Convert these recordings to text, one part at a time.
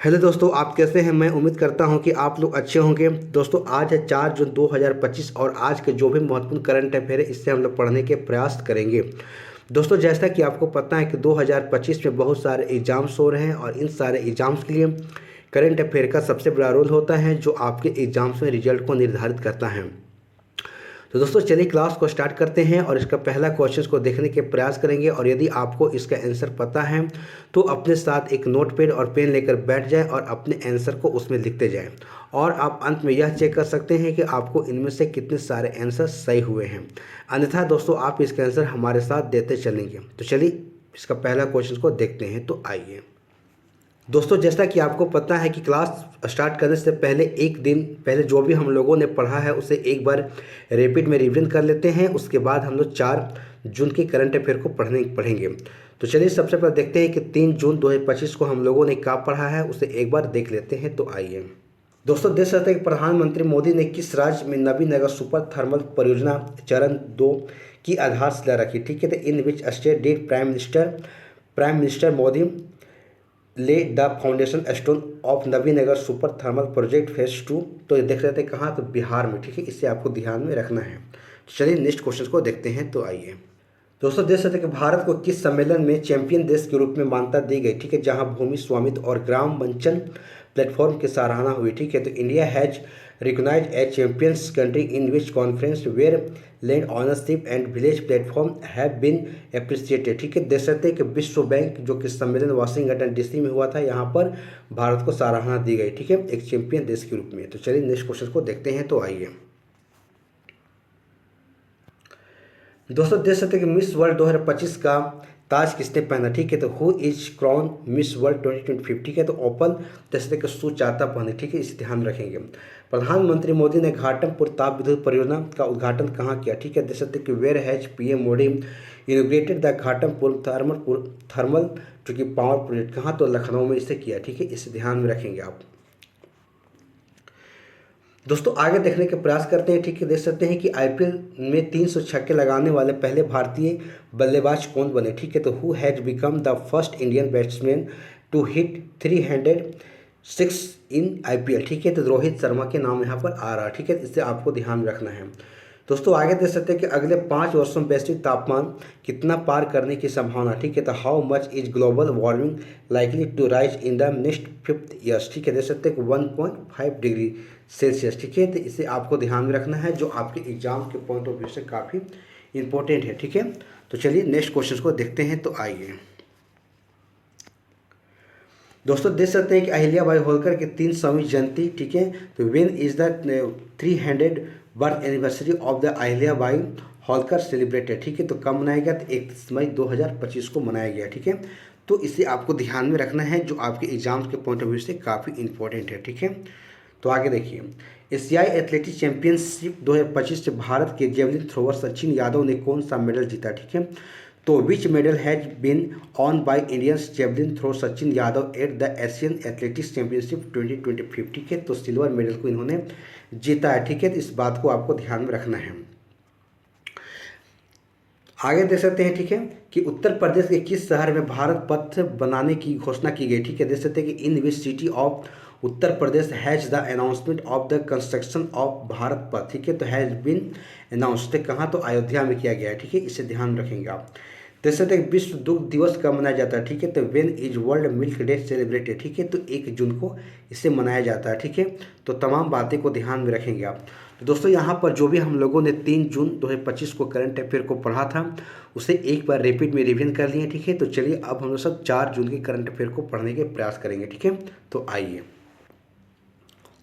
Hello दोस्तों, आप कैसे हैं। मैं उम्मीद करता हूं कि आप लोग अच्छे होंगे। दोस्तों आज है 4 जून 2025 और आज के जो भी महत्वपूर्ण करंट अफेयर है इससे हम लोग पढ़ने के प्रयास करेंगे। दोस्तों जैसा कि आपको पता है कि 2025 में बहुत सारे एग्ज़ाम्स हो रहे हैं और इन सारे एग्ज़ाम्स के लिए करंट अफेयर का सबसे बड़ा रोल होता है जो आपके एग्ज़ाम्स में रिजल्ट को निर्धारित करता है। तो दोस्तों चलिए क्लास को स्टार्ट करते हैं और इसका पहला क्वेश्चन को देखने के प्रयास करेंगे और यदि आपको इसका आंसर पता है तो अपने साथ एक नोट पैड और पेन लेकर बैठ जाएं और अपने आंसर को उसमें लिखते जाएं और आप अंत में यह चेक कर सकते हैं कि आपको इनमें से कितने सारे आंसर सही हुए हैं। अन्यथा दोस्तों आप इसका आंसर हमारे साथ देते चलेंगे। तो चलिए इसका पहला क्वेश्चन को देखते हैं। तो आइए दोस्तों, जैसा कि आपको पता है कि क्लास स्टार्ट करने से पहले एक दिन पहले जो भी हम लोगों ने पढ़ा है उसे एक बार रैपिड में रिवीजन कर लेते हैं। उसके बाद हम लोग 4 जून के करंट अफेयर को पढ़ेंगे। तो चलिए सबसे पहले देखते हैं कि 3 जून 2025 को हम लोगों ने क्या पढ़ा है, उसे एक बार देख लेते हैं। तो आइए दोस्तों देख सकते हैं कि प्रधानमंत्री मोदी ने किस राज्य में नवीनगर सुपर थर्मल परियोजना चरण 2 की आधारशिला रखी। ठीक है, तो in which state did prime minister Modi lay the foundation stone of Nabinagar super thermal project phase 2। तो ये देख लेते हैं कहाँ, तो बिहार में। ठीक है, इसे आपको ध्यान में रखना है। चलिए नेक्स्ट क्वेश्चन को देखते हैं। तो आइए दोस्तों देख सकते हैं कि भारत को किस सम्मेलन में चैंपियन देश के रूप में मान्यता दी गई। ठीक है, जहां भूमि स्वामित्व और ग्राम वंचन प्लेटफॉर्म की सराहना हुई। ठीक है, तो India has recognise a champions country in which conference where land ownership and village platform have been appreciated. ठीक है, देख सकते हैं कि विश्व बैंक जो कि सम्मेलन वाशिंगटन डीसी में हुआ था, यहाँ पर भारत को सराहना दी गई। ठीक है, एक चैंपियन देश के रूप में। तो चलिए नेक्स्ट क्वेश्चन को देखते हैं। तो आइए दोस्तों देख सकते हैं कि मिस वर्ल्ड 2025 का ताज किसने पहना। ठीक है, तो who is crown miss World 2025। ठीक है, तो ओपल देख सकते हैं कि सुचाता पहने। ठीक है, इसे ध्यान रखेंगे। प्रधानमंत्री मोदी ने घाटमपुर ताप विद्युत परियोजना का उद्घाटन कहाँ किया। ठीक है, देख सकते हैं कि where has PM Modi inaugurated the Ghatampur thermal जो कि पावर प्रोजेक्ट, कहाँ, तो लखनऊ में इसे किया। ठीक है, इसे ध्यान में रखेंगे आप। दोस्तों आगे देखने के प्रयास करते हैं। ठीक है, देख सकते हैं कि आईपीएल में 300 छक्के लगाने वाले पहले भारतीय बल्लेबाज कौन बने। ठीक है, तो who has become the first Indian batsman to hit 306 in IPL. ठीक है, तो रोहित शर्मा के नाम यहाँ पर आ रहा है। ठीक है, इससे आपको ध्यान रखना है। दोस्तों आगे देख सकते हैं कि अगले 5 वर्षों में वैश्विक तापमान कितना पार करने की संभावना। ठीक है, तो how much is global warming likely to rise in the next 5 years. ठीक है, देख सकते हैं कि 1.5 डिग्री सेल्सियस। ठीक है, तो इसे आपको ध्यान में रखना है जो आपके एग्जाम के पॉइंट ऑफ व्यू से काफ़ी इंपॉर्टेंट है। ठीक है, तो चलिए नेक्स्ट क्वेश्चन को देखते हैं। तो आइए दोस्तों देख सकते हैं कि अहिल्याबाई होलकर की 300वीं जयंती। ठीक है, तो when is the 300 birth anniversary of the Ahilyabai Holkar celebrated. ठीक है, तो कब मनाया गया, तो 31 मई 2025 को मनाया गया। ठीक है, तो इसे आपको ध्यान में रखना है जो आपके एग्जाम्स के पॉइंट ऑफ व्यू से काफ़ी इंपॉर्टेंट है। ठीक है, तो आगे देखिए एशियाई एथलेटिक चैंपियनशिप 2025 से भारत के जेवलिन थ्रोवर सचिन यादव ने कौन सा मेडल जीता। ठीक है, तो which medal has been won by Indians javelin throw Sachin Yadav at the Asian athletics championship 2025। ठीक है, तो सिल्वर मेडल को इन्होंने जीता है। ठीक है, तो इस बात को आपको ध्यान में रखना है। आगे देख सकते हैं ठीक है कि उत्तर प्रदेश के किस शहर में भारत पथ बनाने की घोषणा की गई। ठीक है, देख सकते हैं कि in which city of Uttar Pradesh has the announcement of the construction of Bharat Path. ठीक है, तो हैज बीन अनाउंस्ड कहाँ, तो अयोध्या में किया गया है। ठीक है, इसे ध्यान रखेंगे आप। देख सकते हैं विश्व दुग्ध दिवस कब मनाया जाता है। ठीक है, तो when is world milk day celebrated. ठीक है, तो 1 जून को इसे मनाया जाता है। ठीक है, तो तमाम बातें को ध्यान में रखेंगे आप। तो दोस्तों यहाँ पर जो भी हम लोगों ने 3 जून 2025 को करंट अफेयर को पढ़ा था उसे एक बार रिपीट में रिवीजन कर लिए। ठीक है, तो चलिए अब हम लोग सब 4 जून के करंट अफेयर को पढ़ने के प्रयास करेंगे। ठीक है, तो आइए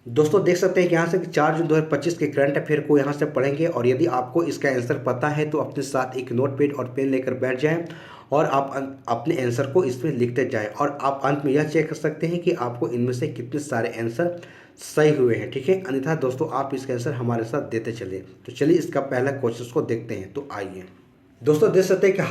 दोस्तों देख सकते हैं कि यहाँ से 4 जून 2025 के करंट अफेयर को यहाँ से पढ़ेंगे और यदि आपको इसका आंसर पता है तो अपने साथ एक नोटपैड और पेन लेकर बैठ जाएं और आप अपने आंसर को इसमें लिखते जाएं और आप अंत में यह चेक कर सकते हैं कि आपको इनमें से कितने सारे आंसर सही हुए हैं। ठीक है, अन्यथा दोस्तों आप इसका आंसर हमारे साथ देते चलिए। तो चलिए इसका पहला क्वेश्चन को देखते हैं। तो आइए दोस्तों देख सकते हैं कि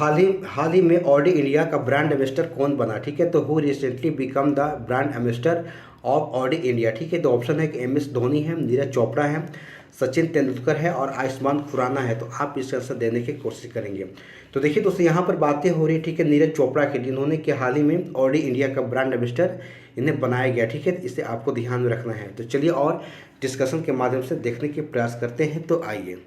हाल ही में ऑडी इंडिया का ब्रांड एम्बेसडर कौन बना। ठीक है, तो who recently become the brand ambassador of Audi India. ठीक है, तो ऑप्शन है कि MS धोनी है, नीरज चोपड़ा है, सचिन तेंदुलकर है और आयुष्मान खुराना है। तो आप इसका आंसर देने की कोशिश करेंगे। तो देखिए दोस्तों यहाँ पर बातें हो रही है ठीक है नीरज चोपड़ा की, जिन्होंने कि हाल ही में ऑडी इंडिया का ब्रांड एम्बेसडर इन्हें बनाया गया, ठीक है। इसे आपको ध्यान में रखना है। तो चलिए और डिस्कशन के माध्यम से देखने के प्रयास करते हैं। तो आइए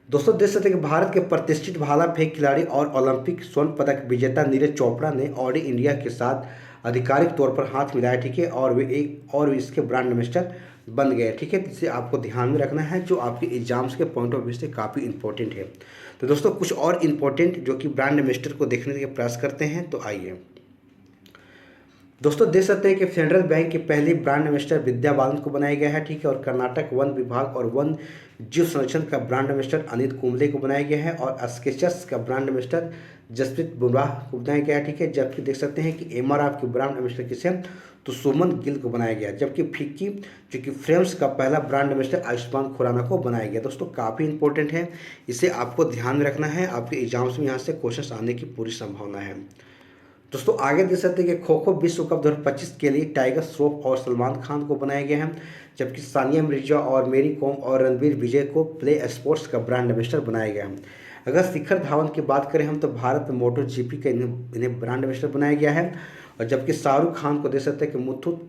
दोस्तों, देख सकते हैं कि भारत के प्रतिष्ठित भाला फेंक खिलाड़ी और ओलंपिक स्वर्ण पदक विजेता नीरज चोपड़ा ने ऑडी इंडिया के साथ आधिकारिक तौर पर हाथ मिलाया, ठीक है। और वे इसके ब्रांड एम्बेसडर बन गए, ठीक है। इसे आपको ध्यान में रखना है, जो आपके एग्जाम्स के पॉइंट ऑफ व्यू से काफ़ी इंपॉर्टेंट है। तो दोस्तों, कुछ और इंपॉर्टेंट जो कि ब्रांड एम्बेसडर को देखने के प्रयास करते हैं। तो आइए दोस्तों, देख सकते हैं कि फेडरल बैंक की पहली ब्रांड एम्बेसडर विद्या बालन को बनाया गया है, ठीक है। और कर्नाटक वन विभाग और वन जीव संरक्षण का ब्रांड एम्बेसडर अनिल कुंबले को बनाया गया है। और स्केचर्स का ब्रांड एम्बेसडर जसप्रीत बुमराह को बनाया गया है, ठीक है। जबकि देख सकते हैं कि एमआरएफ की ब्रांड एम्बेसडर किसे, तो सुमन गिल को बनाया गया। जबकि फिक्की जो कि फ्रेम्स का पहला ब्रांड एम्बेसडर आयुष्मान खुराना को बनाया गया। दोस्तों, काफ़ी इंपॉर्टेंट है, इसे आपको ध्यान में रखना है। आपके एग्जाम्स में यहाँ से क्वेश्चन आने की पूरी संभावना है। दोस्तों, आगे देख सकते हैं कि खो खो विश्व कप 2025 के लिए टाइगर श्रॉफ और सलमान खान को बनाया गया है। जबकि सानिया मिर्जा और मेरी कॉम और रणवीर विजय को प्ले स्पोर्ट्स का ब्रांड एम्बेसडर बनाया गया है। अगर शिखर धवन की बात करें हम, तो भारत में मोटो जीपी का इन्हें ब्रांड एम्बेसडर बनाया गया है। और जबकि शाहरुख खान को देख सकते हैं कि मुथुट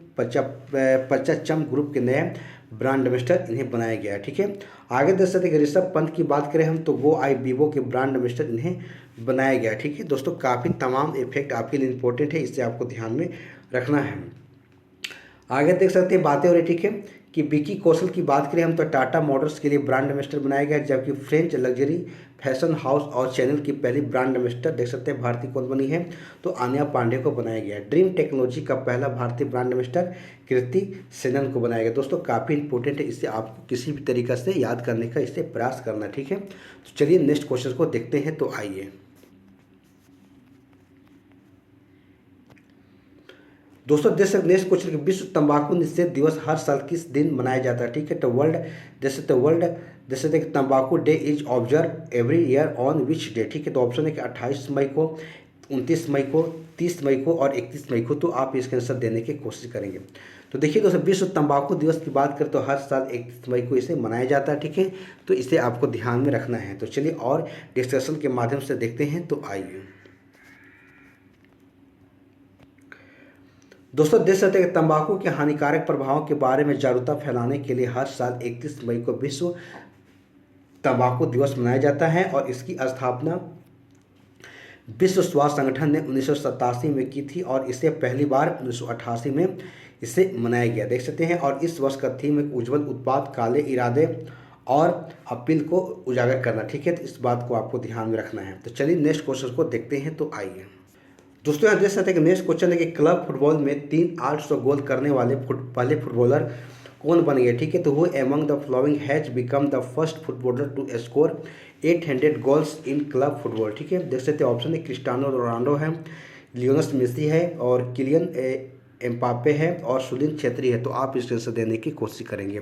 पचाचम ग्रुप के नए ब्रांड एम्बेसडर इन्हें बनाया गया है, ठीक है। आगे देख सकते हैं कि ऋषभ पंत की बात करें हम, तो गो आई वीवो के ब्रांड एम्बेसडर इन्हें बनाया गया है, ठीक है। दोस्तों, काफ़ी तमाम इफेक्ट आपके लिए इंपॉर्टेंट है, इसे आपको ध्यान में रखना है। आगे देख सकते हैं बातें हो रही, ठीक है, कि विकी कौशल की बात करें हम, तो टाटा मोटर्स के लिए ब्रांड एम्बेसडर बनाया गया। जबकि फ्रेंच लग्जरी फैशन हाउस और चैनल की पहली ब्रांड एम्बेसडर देख सकते हैं भारतीय कौन बनी है, तो आन्या पांडे को बनाया गया। ड्रीम टेक्नोलॉजी का पहला भारतीय ब्रांड एम्बेसडर कृति सेनन को बनाया गया। दोस्तों, काफ़ी इंपॉर्टेंट है, इससे आपको किसी भी तरीक़े से याद करने का इससे प्रयास करना, ठीक है। तो चलिए नेक्स्ट क्वेश्चन को देखते हैं। तो आइए दोस्तों, देश नेक्स्ट क्वेश्चन कि विश्व तंबाकू निषेध दिवस हर साल किस दिन मनाया जाता है, ठीक है। तो जैसे तंबाकू day is observe every year on which day, ठीक है। तो ऑप्शन है कि 28 मई को, 29 मई को, 30 मई को और 31 मई को। तो आप इसका आंसर देने की कोशिश करेंगे। तो देखिए दोस्तों, विश्व तंबाकू दिवस की बात करें तो हर साल 31 मई को इसे मनाया जाता है, ठीक है। तो इसे आपको ध्यान में रखना है। तो चलिए और डिस्कशन के माध्यम से देखते हैं। तो आइए दोस्तों, देख सकते हैं कि तंबाकू के हानिकारक प्रभावों के बारे में जागरूकता फैलाने के लिए हर साल 31 मई को विश्व तंबाकू दिवस मनाया जाता है। और इसकी स्थापना विश्व स्वास्थ्य संगठन ने 1987 में की थी और इसे पहली बार 1988 में इसे मनाया गया, देख सकते हैं। और इस वर्ष का थीम एक उज्जवल उत्पाद, काले इरादे और अपील को उजागर करना, ठीक है। तो इस बात को आपको ध्यान में रखना है। तो चलिए नेक्स्ट क्वेश्चन को देखते हैं। तो आइए दोस्तों, यहाँ देख सकते हैं कि नेक्स्ट क्वेश्चन है कि क्लब फुटबॉल में 3 800 गोल करने वाले पहले फुटबॉलर कौन बन गए, ठीक है। तो वो among the following has become the first footballer to score 800 goals in club football, ठीक है। देख सकते हैं ऑप्शन है क्रिस्टियानो रोनाल्डो है, लियोनेल मेसी है और किलियन एम्बाप्पे है और सुनील छेत्री है। तो आप इसके आंसर देने की कोशिश करेंगे।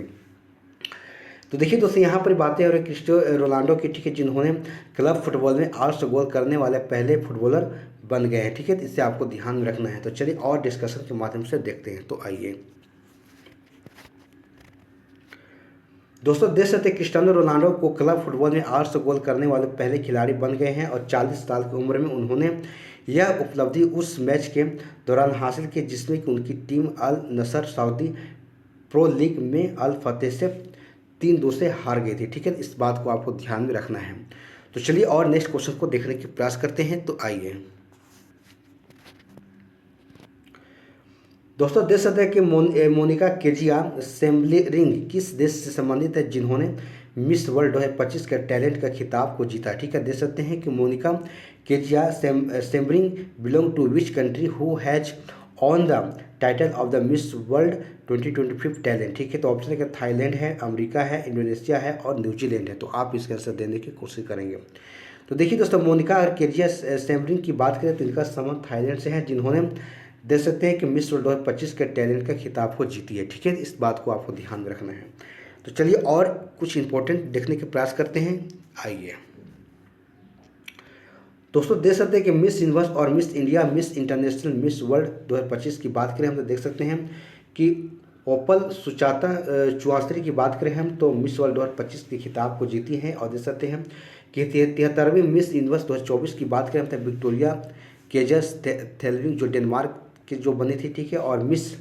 तो देखिए दोस्तों, यहाँ पर बातें हो रही क्रिस्टियानो रोनाल्डो की, ठीक है, जिन्होंने क्लब फुटबॉल में 800 गोल करने वाले पहले फुटबॉलर बन गए हैं, ठीक है। तो इससे आपको ध्यान में रखना है। तो चलिए और डिस्कशन के माध्यम से देखते हैं। तो आइए दोस्तों, देख सकते हैं क्रिस्टियानो रोनाल्डो को क्लब फुटबॉल में 800 गोल करने वाले पहले खिलाड़ी बन गए हैं। और 40 साल की उम्र में उन्होंने यह उपलब्धि उस मैच के दौरान हासिल की जिसमें कि उनकी टीम अल नसर सऊदी प्रो लीग में अल फतेह से 3-2 से हार गई थी, ठीक है। इस बात को आपको ध्यान में रखना है। तो चलिए और नेक्स्ट क्वेश्चन को देखने की प्रयास करते हैं। तो आइए दोस्तों, देख सकते हैं कि मोनिका केजिया सेम्बलिंग किस देश से संबंधित है जिन्होंने मिस वर्ल्ड 2025 के टैलेंट का खिताब को जीता, ठीक है। देख सकते हैं कि Monika Kezia Sembiring belong to which country who has on the title of the Miss World 2025 talent, ठीक है। तो ऑप्शन है कि थाईलैंड है, अमेरिका है, इंडोनेशिया है और न्यूजीलैंड है। तो आप इसका आंसर देने की कोशिश करेंगे। तो देखिए दोस्तों, मोनिका और केजिया सेम्बलिंग की बात करें तो इनका संबंध थाईलैंड से है, जिन्होंने देख सकते हैं कि मिस वर्ल्ड 2025 के टैलेंट का खिताब को जीती है, ठीक है। इस बात को आपको ध्यान में रखना है। तो चलिए और कुछ इंपॉर्टेंट देखने के प्रयास करते हैं। आइए दोस्तों, देख सकते हैं कि मिस यूनिवर्स और miss India, miss international, miss World 2025 की बात करें हम तो देख सकते हैं कि ओपल सुचाता चौहास्त्री की बात करें हम तो मिस वर्ल्ड 2025 के खिताब को जीती हैं। और देख सकते हैं कि 73वीं मिस यूनिवर्स 2024 की बात करें हम तो विक्टोरिया केजस थेल्विंग जो डेनमार्क की जो बनी थी, ठीक है। और मिस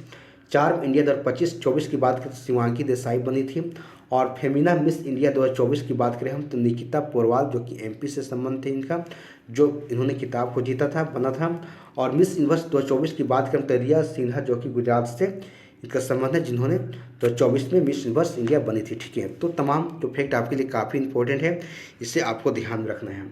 चार्म इंडिया 2025-24 की बात करें तो शिवांगी देसाई बनी थी। और फेमिना मिस इंडिया 2024 की बात करें हम तो निकिता पोरवाल जो कि एमपी से संबंध थे इनका, जो इन्होंने खिताब को जीता था, बना था। और मिस यूनिवर्स 2024 की बात करें तो रिया सिन्हा जो कि गुजरात से इनका संबंध है, जिन्होंने 2024 में मिस यूनिवर्स इंडिया बनी थी, ठीक है। तो तमाम जो फैक्ट आपके लिए काफ़ी इंपॉर्टेंट है, इसे आपको ध्यान में रखना है।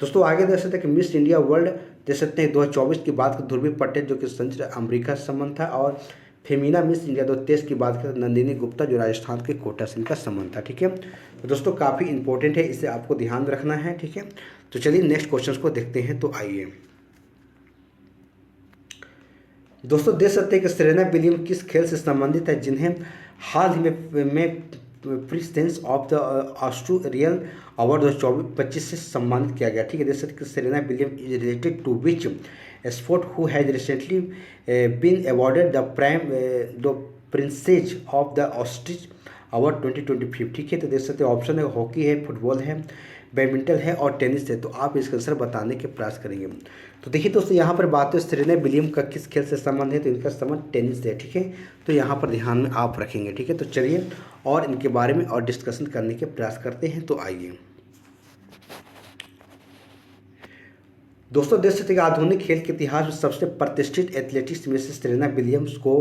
दोस्तों आगे देख सकते हैं कि मिस इंडिया वर्ल्ड देख सकते हैं 2024 की बात करें ध्रुवी पटेल जो कि संयुक्त अमेरिका से संबंध था। और फेमिना मिस इंडिया 2023 की बात करें नंदिनी गुप्ता जो राजस्थान के कोटा से इनका संबंध था, ठीक है। तो दोस्तों काफ़ी इंपॉर्टेंट है, इसे आपको ध्यान में रखना है, ठीक है। तो चलिए नेक्स्ट क्वेश्चन को देखते हैं। तो आइए दोस्तों देख सकते हैं कि सेरेना विलियम्स किस खेल से संबंधित है जिन्हें हाल ही में precedence of the Australian award 2024-25 से सम्मानित किया गया, ठीक है। देख सकते हैं कि Serena Williams is related to which sport who has recently been awarded the princess of the Asturias award 2025, ठीक है। तो देख सकते हैं ऑप्शन है हॉकी है, फुटबॉल है, बैडमिंटन है और टेनिस है। तो आप इसका आंसर बताने के प्रयास करेंगे। तो देखिए दोस्तों यहाँ पर बात है सेरेना विलियम्स का किस खेल से संबंध है, तो इनका संबंध टेनिस है, ठीक है। तो यहाँ पर ध्यान में आप रखेंगे, ठीक है। तो चलिए और इनके बारे में और डिस्कशन करने के प्रयास करते हैं। तो आइए दोस्तों देख सकते हैं आधुनिक खेल के इतिहास में सबसे प्रतिष्ठित एथलेटिक्स में से सेरेना विलियम्स को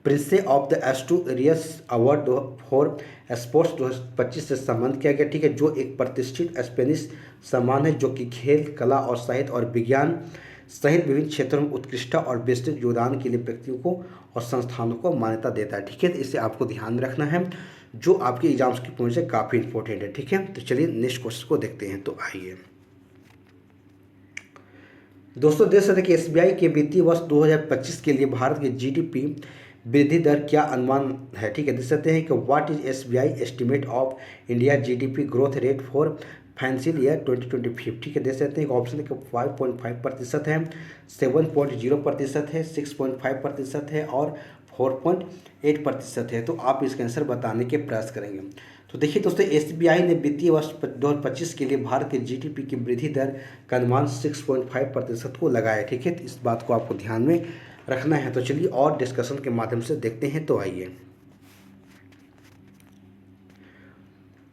Princess of the Asturias award for sports 2025 से सम्मानित किया गया, ठीक है। जो एक प्रतिष्ठित स्पेनिश सम्मान है जो कि खेल, कला और साहित्य और विज्ञान सहित विभिन्न क्षेत्रों में उत्कृष्टता और विस्तृत योगदान के लिए व्यक्तियों को और संस्थानों को मान्यता देता है, ठीक है। तो इसे आपको ध्यान में रखना है, जो आपके एग्जाम्स की पहुँच है काफ़ी इंपॉर्टेंट है, ठीक है। तो चलिए नेक्स्ट क्वेश्चन को देखते हैं। तो आइए दोस्तों देख सकते हैं कि एसबीआई के वित्तीय वर्ष 2025 के लिए भारत की जीडीपी वृद्धि दर क्या अनुमान है, ठीक है। देख सकते हैं कि what is SBI estimate of India GDP growth rate for financial year 2025, ठीक है। देख सकते हैं कि ऑप्शन है कि 5.5% है, 7.0% है, 6.5% है और 4.8% है। तो आप इसका आंसर बताने के प्रयास करेंगे। तो देखिए दोस्तों एसबीआई ने वित्तीय वर्ष 2025 के लिए भारत के जीडीपी की वृद्धि दर का अनुमान 6.5% को लगाया, ठीक है। तो इस बात को आपको ध्यान में रखना है। तो चलिए और डिस्कशन के माध्यम से देखते हैं। तो आइए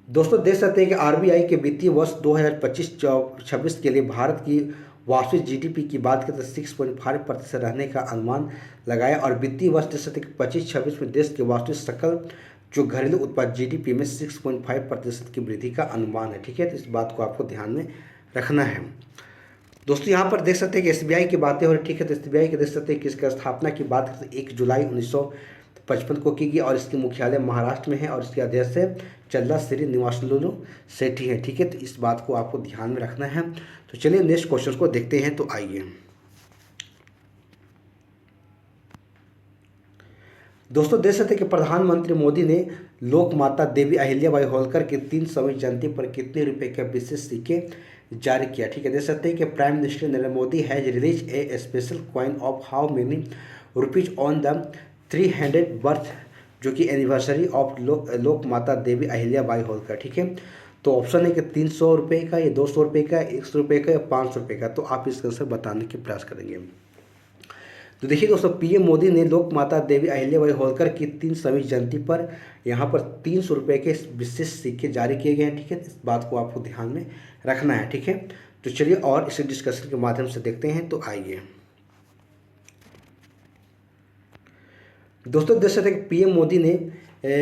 दोस्तों देख सकते हैं कि आरबीआई के वित्तीय वर्ष 2025-26 के लिए भारत की वार्षिक जीडीपी की बात करें तो 6.5% रहने का अनुमान लगाया। और वित्तीय वर्ष देख सकते हैं कि 25-26 में देश के वार्षिक सकल जो घरेलू उत्पाद जीडीपी में 6.5% की वृद्धि का अनुमान है, ठीक है। तो इस बात को आपको ध्यान में रखना है। दोस्तों यहाँ पर देख सकते हैं कि एसबीआई की बातें हो रही, ठीक है। तो एसबीआई के देख सकते हैं कि इसका स्थापना की बात करें तो 1 जुलाई 1955 को की गई और इसकी मुख्यालय महाराष्ट्र में है और इसके अध्यक्ष है चल्ला श्रीनिवासलु सेठी है, ठीक है। तो इस बात को आपको ध्यान में रखना है। तो चलिए नेक्स्ट क्वेश्चन को देखते हैं। तो आइए दोस्तों देख सकते हैं कि प्रधानमंत्री मोदी ने लोक माता देवी अहिल्याबाई होलकर की 300वीं जयंती पर कितने रुपए का विशेष सिक्के जारी किया, ठीक है। देख सकते हैं कि prime minister Narendra Modi has release a special coin of how many rupees on the 300 birth जो कि एनिवर्सरी ऑफ लोक माता देवी अहिल्याबाई होलकर, ठीक है। तो ऑप्शन है कि 300 रुपये का, या 200 रुपये का, 100 रुपये का या 500 रुपये का। तो आप इसका आंसर बताने के प्रयास करेंगे। तो देखिए दोस्तों पीएम मोदी ने लोक माता देवी अहिल्याबाई होलकर की 300वीं जयंती पर यहाँ पर 300 रुपये के विशेष सिक्के जारी किए गए हैं, ठीक है। इस बात को आपको ध्यान में रखना है, ठीक है। तो चलिए और इसे डिस्कशन के माध्यम से देखते हैं। तो आइए दोस्तों देख सकते हैं कि पीएम मोदी ने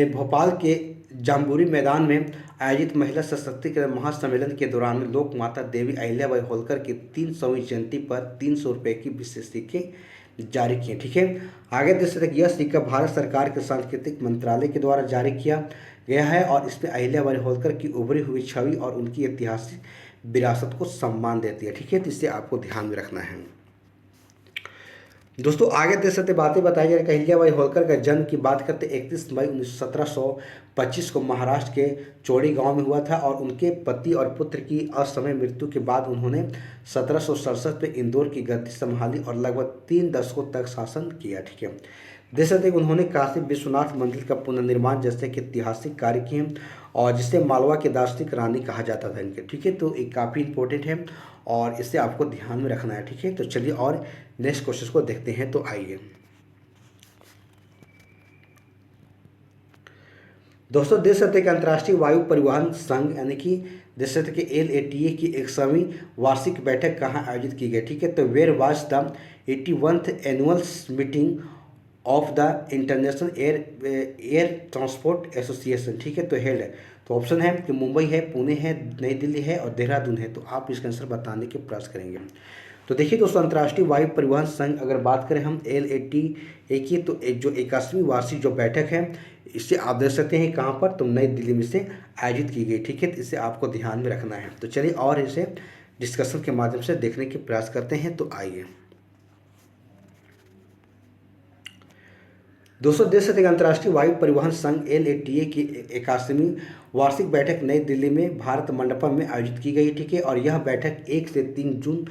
भोपाल के जाम्बूरी मैदान में आयोजित महिला सशक्तिकरण महासम्मेलन के दौरान लोक माता देवी अहिल्याबाई होलकर की 300वीं जयंती पर 300 रुपये की विशेष सिक्के जारी किए, ठीक है। आगे देख सकते हैं कि यह सिक्का भारत सरकार के सांस्कृतिक मंत्रालय के द्वारा जारी किया गया है और इसमें अहिल्याबाई होलकर की उभरी हुई छवि और उनकी ऐतिहासिक विरासत को सम्मान देती है, ठीक है। तो इसे आपको ध्यान में रखना है। दोस्तों आगे देख सकते बातें बताई जा रही है। अहिल्याबाई होलकर का जन्म की बात करते 31 मई 1725 को महाराष्ट्र के चौड़ी गांव में हुआ था और उनके पति और पुत्र की असमय मृत्यु के बाद उन्होंने 1767 में इंदौर की गद्दी संभाली और लगभग 3 दशकों तक शासन किया, ठीक है। देख सकते हैं कि उन्होंने काशी विश्वनाथ मंदिर का पुनर्निर्माण जैसे कि ऐतिहासिक कार्य किए और जिसे मालवा की दार्शनिक रानी कहा जाता था इनके, ठीक है। तो ये काफ़ी इंपॉर्टेंट है और इसे आपको ध्यान में रखना है, ठीक है। तो चलिए और नेक्स्ट क्वेश्चन को देखते हैं। तो आइए दोस्तों, देख सकते हैं कि अंतर्राष्ट्रीय वायु परिवहन संघ यानी कि देख सकते हैं कि LATA की 100वीं वार्षिक बैठक कहाँ आयोजित की गई, ठीक है। तो where was the 81th annual meeting of the International Air Transport Association, ठीक है। तो हेल्ड है, तो ऑप्शन है कि मुंबई है, पुणे है, नई दिल्ली है और देहरादून है। तो आप इसका आंसर बताने के प्रयास करेंगे। तो देखिए दोस्तों, अंतर्राष्ट्रीय वायु परिवहन संघ अगर बात करें हम LATA की, तो एक जो 81वीं वार्षिक जो बैठक है इसे आप देख सकते हैं कहाँ पर, तो नई दिल्ली में से आयोजित की गई, ठीक है। तो इसे आपको ध्यान में रखना है। तो चलिए और इसे डिस्कशन के माध्यम से देखने के प्रयास करते हैं। तो आइए दोस्तों, देख सकते हैं अंतर्राष्ट्रीय वायु परिवहन संघ LATA की 81वीं वार्षिक बैठक नई दिल्ली में भारत मंडपम में आयोजित की गई, ठीक है। और यह बैठक 1 से 3 जून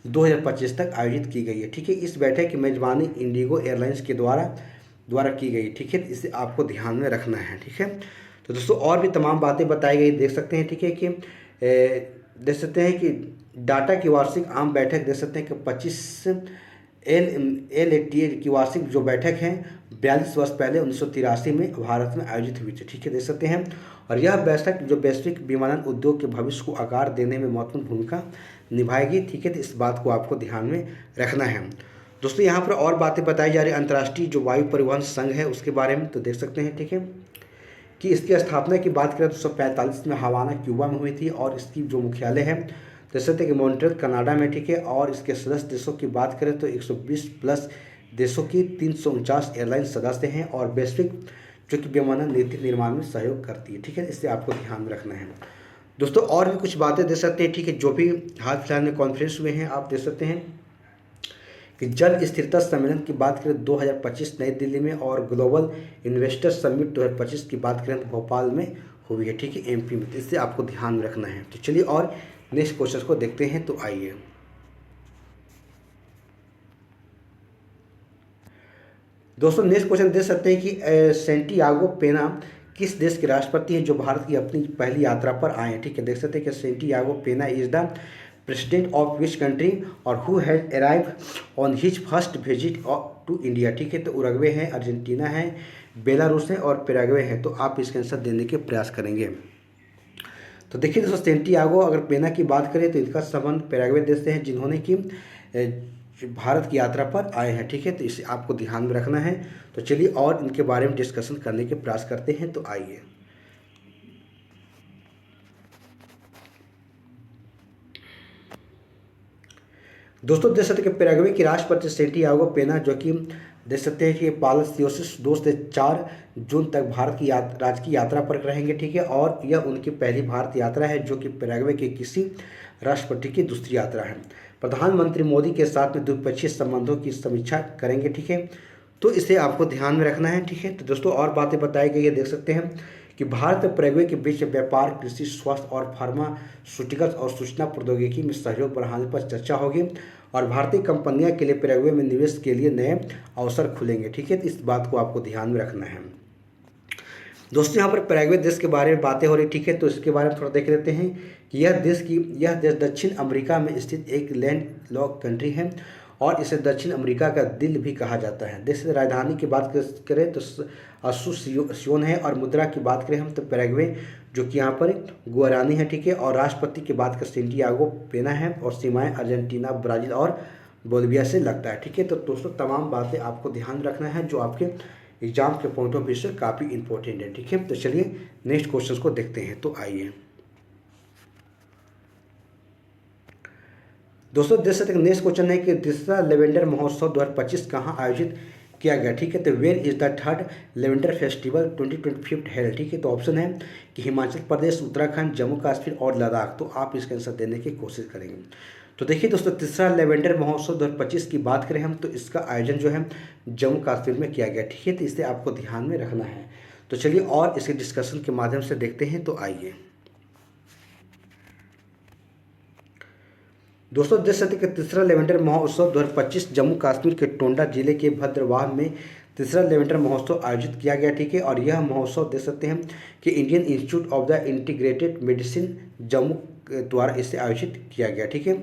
2025 तक आयोजित की गई है, ठीक है। इस बैठक की मेजबानी इंडिगो एयरलाइंस के द्वारा की गई, ठीक है। इसे आपको ध्यान में रखना है, ठीक है। तो दोस्तों और भी तमाम बातें बताई गई देख सकते हैं, ठीक है। कि देख सकते हैं कि डाटा की वार्षिक आम बैठक देख सकते हैं कि 25 LATA की वार्षिक जो बैठक है 42 वर्ष पहले 1983 में भारत में आयोजित हुई थी, ठीक है। देख सकते हैं और यह बैठक जो वैश्विक विमानन उद्योग के भविष्य को आकार देने में महत्वपूर्ण भूमिका निभाएगी, ठीक है। तो इस बात को आपको ध्यान में रखना है। दोस्तों यहाँ पर और बातें बताई जा रही है अंतर्राष्ट्रीय जो वायु परिवहन संघ है उसके बारे में। तो देख सकते हैं, ठीक है, कि इसकी स्थापना की बात करें तो 1945 में हवाना क्यूबा में हुई थी और इसकी जो मुख्यालय है देख सकते हैं कि मॉन्ट्रियल कनाडा में, ठीक है। और इसके सदस्य देशों की बात करें तो 120 प्लस देशों की 349 एयरलाइन सदस्य हैं और वैश्विक जो कि विमानन नीति निर्माण में सहयोग करती है, ठीक है। इससे आपको ध्यान में रखना है। दोस्तों और भी कुछ बातें देख सकते हैं, ठीक है, जो भी हाल फिलहाल में कॉन्फ्रेंस हुए हैं आप देख सकते हैं कि जल स्थिरता सम्मेलन की बात करें 2025 नई दिल्ली में और ग्लोबल इन्वेस्टर समिट 2025 की बात करें तो भोपाल में हुई है, ठीक है, MP में। इससे आपको ध्यान में रखना है। तो चलिए और नेक्स्ट क्वेश्चन को देखते हैं। तो आइए दोस्तों नेक्स्ट क्वेश्चन देख सकते हैं कि सेंटियागो पेना किस देश के राष्ट्रपति हैं जो भारत की अपनी पहली यात्रा पर आए हैं, ठीक है। देख सकते हैं कि Santiago Pena is the president of which country और who has arrive on his first visit to India, ठीक है। तो उरुग्वे है, अर्जेंटीना है, बेलारूस है और पैराग्वे है। तो आप इसका आंसर देने के प्रयास करेंगे। तो देखिए दोस्तों, सेंटियागो अगर पेना की बात करें तो इनका संबंध पैराग्वे देश से है जिन्होंने कि भारत की यात्रा पर आए हैं, ठीक है। तो इसे आपको ध्यान में रखना है। तो चलिए और इनके बारे में डिस्कशन करने के प्रयास करते हैं। तो आइए दोस्तों देख सकते हैं कि पैराग्वे के राष्ट्रपति सेंटियागो पेना जो कि देख सकते हैं कि पालसियोसिस 2 से 4 जून तक भारत की राजकीय यात्रा पर रहेंगे, ठीक है। और यह उनकी पहली भारत यात्रा है जो कि पैराग्वे के किसी राष्ट्रपति की दूसरी यात्रा है। प्रधानमंत्री मोदी के साथ में द्विपक्षीय संबंधों की समीक्षा करेंगे, ठीक है। तो इसे आपको ध्यान में रखना है, ठीक है। तो दोस्तों और बातें बताई गई है देख सकते हैं कि भारत और पैराग्वे के बीच व्यापार, कृषि, स्वास्थ्य और फार्मास्यूटिकल्स और सूचना प्रौद्योगिकी में सहयोग बढ़ाने पर चर्चा होगी और भारतीय कंपनियां के लिए पैराग्वे में निवेश के लिए नए अवसर खुलेंगे, ठीक है। तो इस बात को आपको ध्यान में रखना है। दोस्तों यहाँ पर पैराग्वे देश के बारे में बातें हो रही, ठीक है। तो इसके बारे में थोड़ा देख लेते हैं कि यह देश दक्षिण अमेरिका में स्थित एक लैंड लॉक कंट्री है और इसे दक्षिण अमेरिका का दिल भी कहा जाता है। देश की राजधानी की बात करें तो असूसियोन है और मुद्रा की बात करें हम तो पैराग्वे जो कि यहाँ पर गुआरानी है, ठीक है। और राष्ट्रपति की बात करें सेंटियागो पेना है और सीमाएं अर्जेंटीना, ब्राज़ील और बोलिविया से लगता है, ठीक है। तो दोस्तों तमाम बातें आपको ध्यान रखना है जो आपके एग्जाम के पॉइंट ऑफ व्यू से काफ़ी इंपॉर्टेंट है, ठीक है। तो चलिए नेक्स्ट क्वेश्चन को देखते हैं। तो आइए दोस्तों देख सकते हैं नेक्स्ट क्वेश्चन है कि तीसरा लेवेंडर महोत्सव 2025 कहाँ आयोजित किया गया, ठीक है। तो where is the third lavender festival 2025 held, ठीक है। तो ऑप्शन है कि हिमाचल प्रदेश, उत्तराखंड, जम्मू कश्मीर और लद्दाख। तो आप इसका आंसर देने की कोशिश करेंगे। तो देखिए दोस्तों तीसरा लेवेंडर महोत्सव 2025 की बात करें हम तो इसका आयोजन जो है जम्मू कश्मीर में किया गया, ठीक है। तो इसे आपको ध्यान में रखना है। तो चलिए और इसके डिस्कशन के माध्यम से देखते हैं। तो आइए दोस्तों देख सकते कि तीसरा लेवेंडर महोत्सव 2025 जम्मू कश्मीर के टोंडा जिले के भद्रवाह में तीसरा लेवेंडर महोत्सव आयोजित किया गया, ठीक है। और यह महोत्सव देख सकते हैं कि Indian institute of the integrated medicine Jammu द्वारा इसे आयोजित किया गया, ठीक है।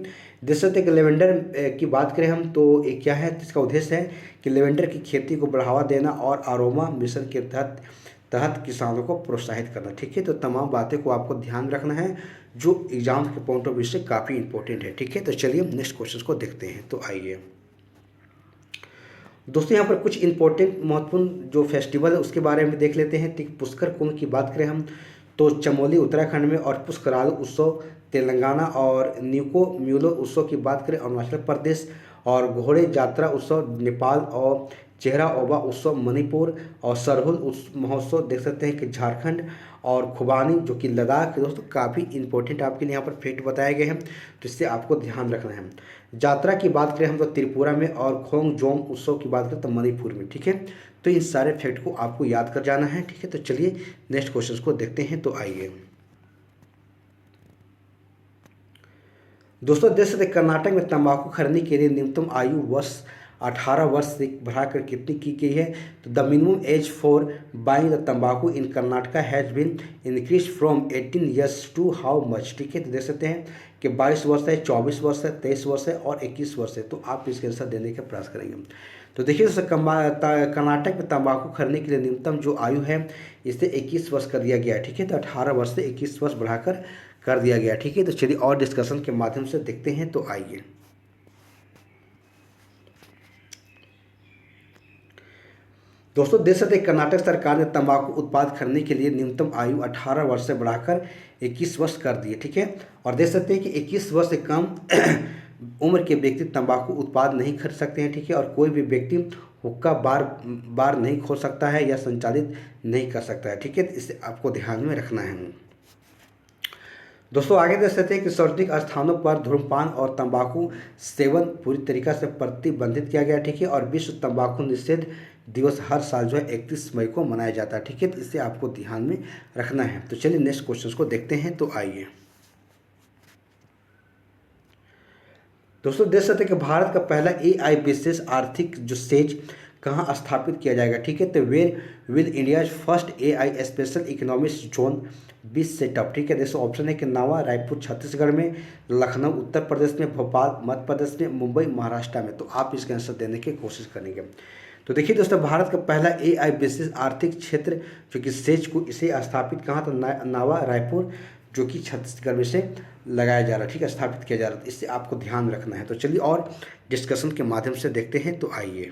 देख सकते हैं कि लेवेंडर की बात करें हम तो ये क्या है, इसका उद्देश्य है कि लेवेंडर की खेती को बढ़ावा देना और अरोमा मिशन के तहत किसानों को प्रोत्साहित करना, ठीक है। तो तमाम बातें को आपको ध्यान रखना है जो एग्जाम के पॉइंट ऑफ व्यू से काफ़ी इंपॉर्टेंट है, ठीक है। तो चलिए नेक्स्ट क्वेश्चन को देखते हैं। तो आइए दोस्तों, यहाँ पर कुछ इंपॉर्टेंट महत्वपूर्ण जो फेस्टिवल है उसके बारे में देख लेते हैं, ठीक। पुष्कर कुंभ की बात करें हम तो चमोली उत्तराखंड में, और पुष्करालु उत्सव तेलंगाना, और न्यूको म्यूलो उत्सव की बात करें अरुणाचल प्रदेश, और घोड़े जात्रा उत्सव नेपाल, और चेहरा ओबा उत्सव मणिपुर, और सरहुल महोत्सव देख सकते हैं कि झारखंड, और खुबानी जो कि लद्दाख। दोस्तों काफ़ी इंपॉर्टेंट आपके लिए यहाँ पर फैक्ट बताए गए हैं, तो इससे आपको ध्यान रखना है। जात्रा की बात करें हम तो त्रिपुरा में, और खोंगजोम उत्सव की बात करें तो मणिपुर में, ठीक है। तो इन सारे फैक्ट को आपको याद कर जाना है, ठीक है। तो चलिए नेक्स्ट क्वेश्चन को देखते हैं। तो आइए दोस्तों, देख सकते कर्नाटक में तंबाकू खरीदने के लिए न्यूनतम आयु वर्ष 18 वर्ष से बढ़ाकर कितनी की गई है। तो the minimum age for buying the तंबाकू in Karnataka has been increase from 18 years to how much, ठीक है। तो देख सकते हैं कि 22 वर्ष है, 24 वर्ष है, 23 वर्ष है और 21 वर्ष है। तो आप इसके आंसर देने का प्रयास करेंगे। तो देखिए दोस्तों, कर्नाटक में तंबाकू खरीदने के लिए न्यूनतम जो आयु है इसे 21 वर्ष कर दिया गया है, ठीक है। तो 18 वर्ष से 21 वर्ष बढ़ाकर कर दिया गया, ठीक है। तो चलिए और डिस्कशन के माध्यम से देखते हैं। तो आइए दोस्तों, देख सकते हैं कर्नाटक सरकार ने तंबाकू उत्पाद खरीदने के लिए न्यूनतम आयु 18 वर्ष से बढ़ाकर 21 वर्ष कर दी है, ठीक है। और देख सकते हैं कि 21 वर्ष से कम उम्र के व्यक्ति तंबाकू उत्पाद नहीं खरीद सकते हैं, ठीक है। और कोई भी व्यक्ति हुक्का बार नहीं खोल सकता है या संचालित नहीं कर सकता है, ठीक है। इसे आपको ध्यान में रखना है। दोस्तों आगे देख सकते हैं कि सार्वजनिक स्थानों पर धूम्रपान और तंबाकू सेवन पूरी तरीक़ा से प्रतिबंधित किया गया, ठीक है। और विश्व तंबाकू निषेध दिवस हर साल जो है 31 मई को मनाया जाता है, ठीक है। तो इसे आपको ध्यान में रखना है। तो चलिए नेक्स्ट क्वेश्चन को देखते हैं। तो आइए दोस्तों, देख सकते हैं कि भारत का पहला AI विशेष आर्थिक जो सेज कहाँ स्थापित किया जाएगा, ठीक है। तो where will India first AI special economic zone be set up, ठीक है। जैसे ऑप्शन है कि नवा रायपुर छत्तीसगढ़ में, लखनऊ उत्तर प्रदेश में, भोपाल मध्य प्रदेश में, मुंबई महाराष्ट्र में। तो आप इसका आंसर देने की कोशिश करेंगे। तो देखिए दोस्तों, भारत का पहला AI विशेष आर्थिक क्षेत्र जो कि सेज को इसे स्थापित कहाँ था, नवा रायपुर जो कि छत्तीसगढ़ में से लगाया जा रहा है, ठीक है, स्थापित किया जा रहा है। इससे आपको ध्यान रखना है। तो चलिए और डिस्कशन के माध्यम से देखते हैं। तो आइए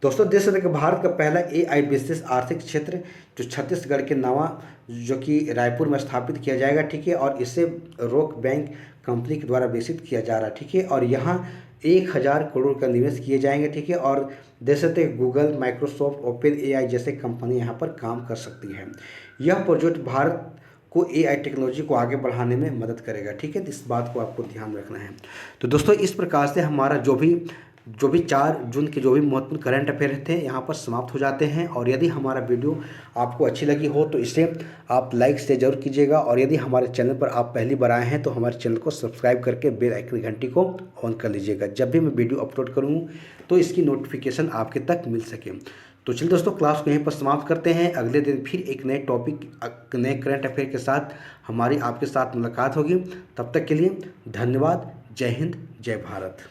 दोस्तों, देख सकते हैं कि भारत का पहला AI विशेष आर्थिक क्षेत्र जो छत्तीसगढ़ के नवा जो कि रायपुर में स्थापित किया जाएगा, ठीक है। और इसे रोक बैंक कंपनी के द्वारा विकसित किया जा रहा है, ठीक है। और यहाँ 1000 करोड़ का निवेश किए जाएंगे, ठीक है। और देख सकते हैं गूगल, माइक्रोसॉफ्ट, ओपन AI जैसे कंपनी यहाँ पर काम कर सकती है। यह प्रोजेक्ट भारत को AI टेक्नोलॉजी को आगे बढ़ाने में मदद करेगा, ठीक है। इस बात को आपको ध्यान रखना है। तो दोस्तों इस प्रकार से हमारा जो भी 4 जून के जो भी महत्वपूर्ण करंट अफेयर थे यहाँ पर समाप्त हो जाते हैं। और यदि हमारा वीडियो आपको अच्छी लगी हो तो इसे आप लाइक से जरूर कीजिएगा। और यदि हमारे चैनल पर आप पहली बार आए हैं तो हमारे चैनल को सब्सक्राइब करके बेल आइकन घंटी को ऑन कर लीजिएगा। जब भी मैं वीडियो अपलोड करूँ तो इसकी नोटिफिकेशन आपके तक मिल सके। तो चलिए दोस्तों, क्लास को यहीं पर समाप्त करते हैं। अगले दिन फिर एक नए टॉपिक, नए करंट अफेयर के साथ हमारी आपके साथ मुलाकात होगी। तब तक के लिए धन्यवाद। जय हिंद, जय भारत।